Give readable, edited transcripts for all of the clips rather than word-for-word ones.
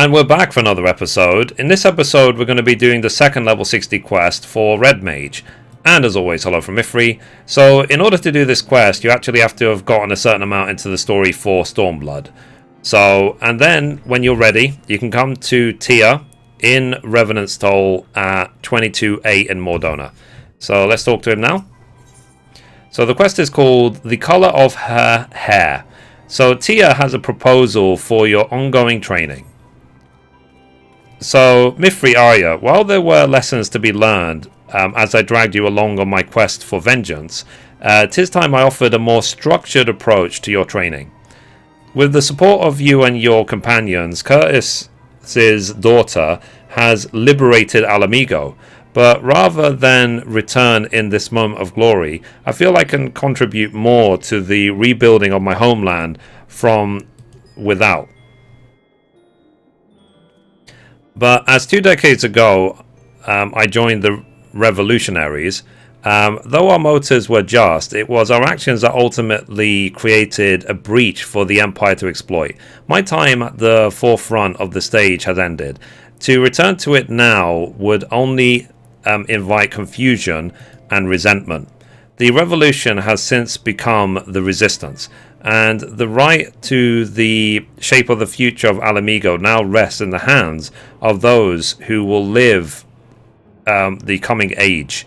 And we're back for another episode. In this episode, we're going to be doing the second level 60 quest for Red Mage. And as always, hello from Mithrie. So, in order to do this quest, you actually have to have gotten a certain amount into the story for Stormblood. So, and then, when you're ready, you can come to Tia in Revenant's Toll at 22-8 in Mordona. So, let's talk to him now. So, the quest is called The Color of Her Hair. So, Tia has a proposal for your ongoing training. So, Mithrie Arya, while there were lessons to be learned as I dragged you along on my quest for vengeance, 'tis time I offered a more structured approach to your training. With the support of you and your companions, Curtis's daughter has liberated Alamigo, but rather than return in this moment of glory, I feel I can contribute more to the rebuilding of my homeland from without. But as 2 decades ago, I joined the revolutionaries, though our motives were just, it was our actions that ultimately created a breach for the Empire to exploit. My time at the forefront of the stage has ended. To return to it now would only invite confusion and resentment. The revolution has since become the resistance, and the right to the shape of the future of Alamigo now rests in the hands of those who will live the coming age.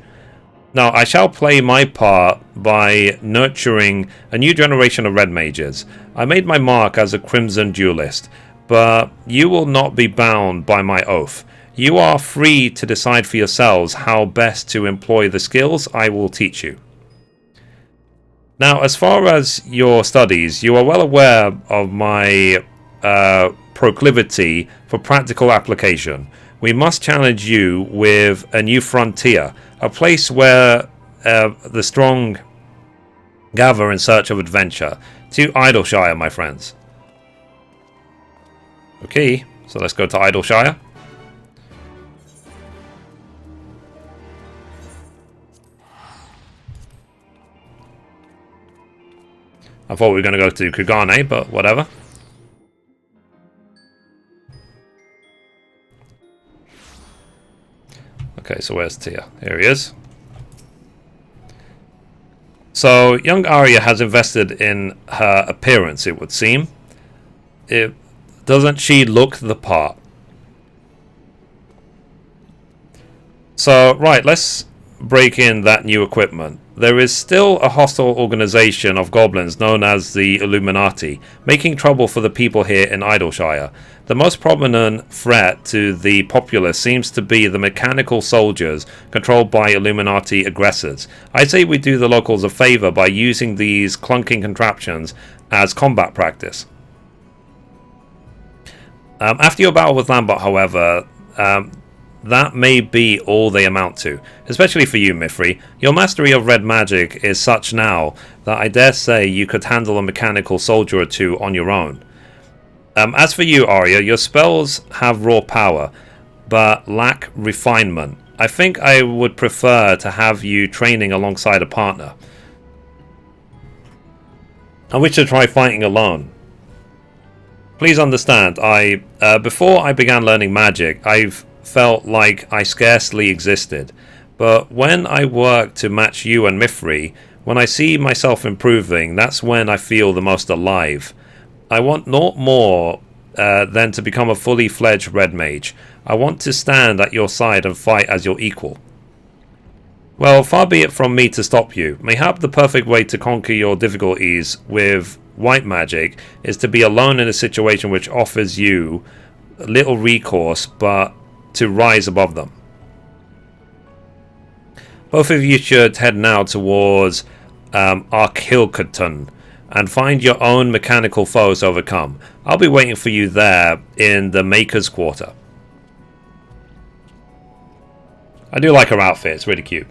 Now, I shall play my part by nurturing a new generation of Red Mages. I made my mark as a Crimson Duelist, but you will not be bound by my oath. You are free to decide for yourselves how best to employ the skills I will teach you. Now, as far as your studies, you are well aware of my proclivity for practical application. We must challenge you with a new frontier, a place where the strong gather in search of adventure. To Idleshire, my friends. Okay, so let's go to Idleshire. I thought we were going to go to Kugane, but whatever. Okay, so where's Tia? Here he is. So, young Arya has invested in her appearance, it would seem. Doesn't she look the part? So, right, let's break in that new equipment. There is still a hostile organization of goblins known as the Illuminati, making trouble for the people here in Idleshire. The most prominent threat to the populace seems to be the mechanical soldiers controlled by Illuminati aggressors. I say we do the locals a favor by using these clunking contraptions as combat practice. After your battle with Lambert, however, that may be all they amount to, especially for you, Mithrie. Your mastery of red magic is such now that I dare say you could handle a mechanical soldier or two on your own. As for you, Arya, your spells have raw power, but lack refinement. I think I would prefer to have you training alongside a partner. I wish to try fighting alone. Please understand, before I began learning magic, I've felt like I scarcely existed. But when I work to match you and Mithrie, when I see myself improving, that's when I feel the most alive. I want naught more than to become a fully fledged Red Mage. I want to stand at your side and fight as your equal. Well, far be it from me to stop you. Mayhap the perfect way to conquer your difficulties with white magic is to be alone in a situation which offers you little recourse but to rise above them. Both of you should head now towards Arkilkerton and find your own mechanical foes to overcome. I'll be waiting for you there in the Maker's Quarter. I do like her outfit, it's really cute.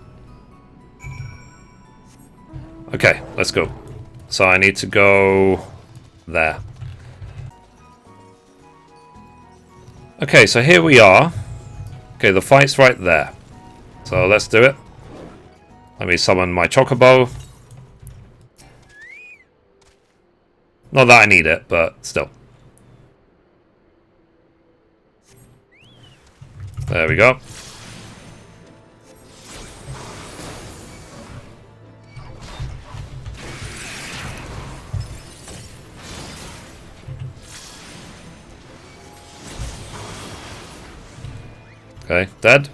Okay, let's go. So I need to go there. Okay, so here we are. Okay, the fight's right there. So let's do it. Let me summon my Chocobo. Not that I need it, but still. There we go. Okay, dead.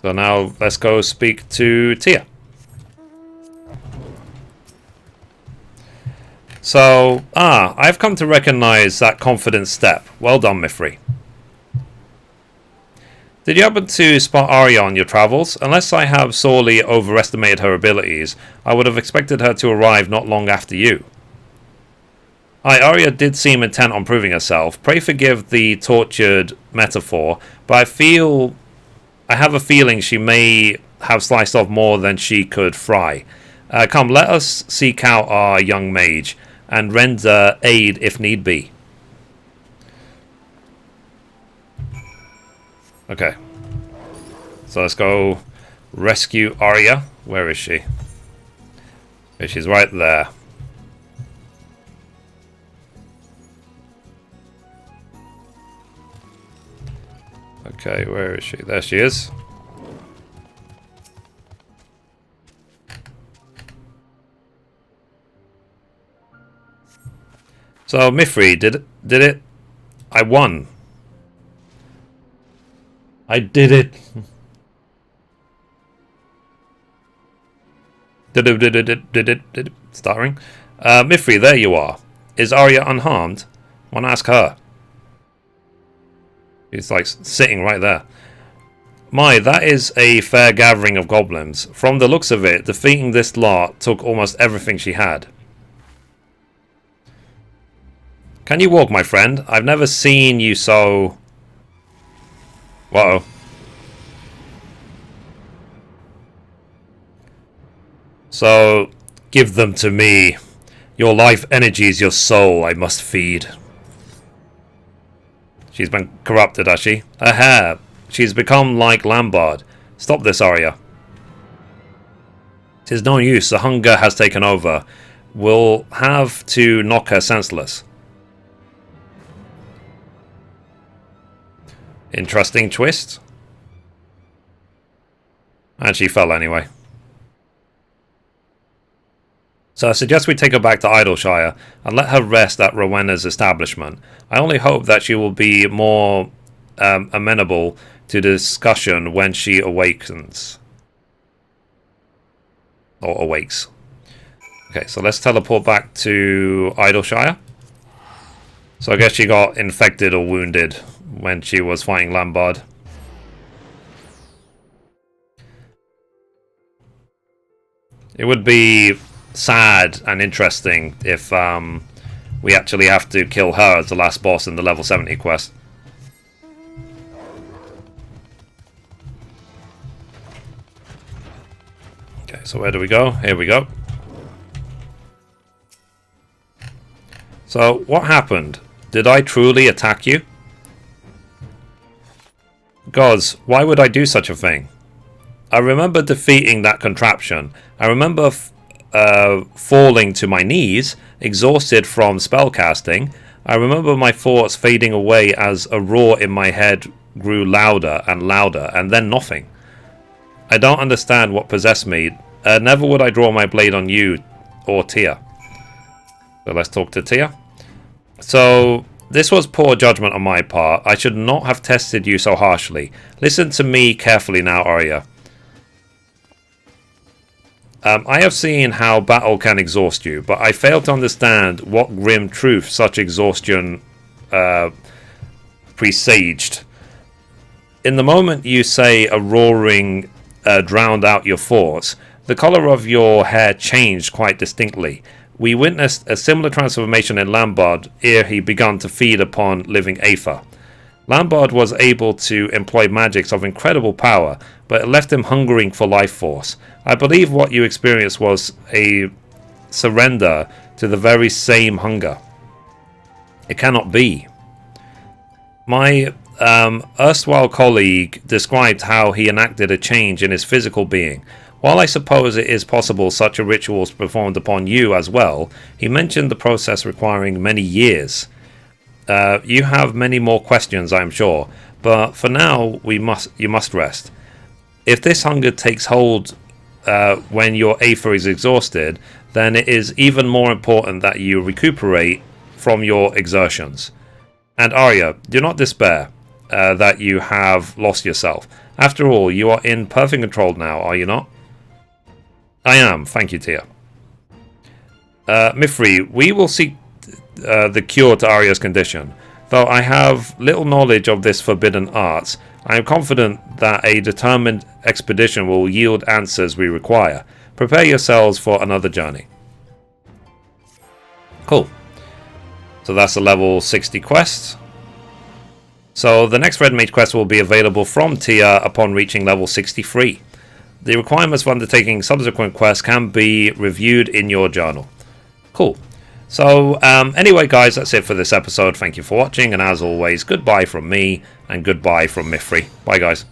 So now let's go speak to Tia. So, I've come to recognize that confident step. Well done, Mithrie. Did you happen to spot Arya on your travels? Unless I have sorely overestimated her abilities, I would have expected her to arrive not long after you. Aye, Arya did seem intent on proving herself. Pray forgive the tortured metaphor, but I have a feeling she may have sliced off more than she could fry. Come, let us seek out our young mage, and render aid if need be. Okay. So let's go rescue Arya. Where is she? Okay, she's right there. Okay, where is she? There she is. So, Mithrie, did it? I won. I did it. Did it. Starring. Mithrie, there you are. Is Arya unharmed? I want to ask her. He's like sitting right there. My, that is a fair gathering of goblins. From the looks of it, defeating this lot took almost everything she had. Can you walk, my friend? I've never seen you so... Whoa. So, give them to me. Your life energy is your soul I must feed. She's been corrupted, has she? Aha! She's become like Lambard. Stop this, Arya. 'Tis no use. The hunger has taken over. We'll have to knock her senseless. Interesting twist. And she fell anyway. So I suggest we take her back to Idleshire and let her rest at Rowena's establishment. I only hope that she will be more amenable to discussion when she awakens. Or awakes. Okay, so let's teleport back to Idleshire. So I guess she got infected or wounded when she was fighting Lambard. It would be sad and interesting if we actually have to kill her as the last boss in the level 70 quest. Okay, so where do we go? Here we go. So, what happened? Did I truly attack you? Gods, why would I do such a thing? I remember defeating that contraption. I remember falling to my knees, exhausted from spellcasting. I remember my thoughts fading away as a roar in my head grew louder, and then nothing. I don't understand what possessed me. Never would I draw my blade on you or Tia. So let's talk to Tia. So, this was poor judgment on my part. I should not have tested you so harshly. Listen to me carefully now, Arya. I have seen how battle can exhaust you, but I fail to understand what grim truth such exhaustion presaged. In the moment you say a roaring drowned out your thoughts, the colour of your hair changed quite distinctly. We witnessed a similar transformation in Lambard ere he began to feed upon living aether. Lambard was able to employ magics of incredible power, but it left him hungering for life force. I believe what you experienced was a surrender to the very same hunger. It cannot be. My erstwhile colleague described how he enacted a change in his physical being. While I suppose it is possible such a ritual was performed upon you as well, he mentioned the process requiring many years. You have many more questions, I am sure, But for now, you must rest. If this hunger takes hold when your Aether is exhausted, then it is even more important that you recuperate from your exertions. And Arya, do not despair that you have lost yourself. After all, you are in perfect control now, are you not? I am, thank you, Tia. Mithrie, we will seek the cure to Arya's condition. Though I have little knowledge of this forbidden art, I am confident that a determined expedition will yield answers we require. Prepare yourselves for another journey. Cool. So that's a level 60 quest. So the next Red Mage quest will be available from Tia upon reaching level 63. The requirements for undertaking subsequent quests can be reviewed in your journal. Cool. So anyway guys, that's it for this episode. Thank you for watching, and as always, goodbye from me and goodbye from Mithrie. Bye guys.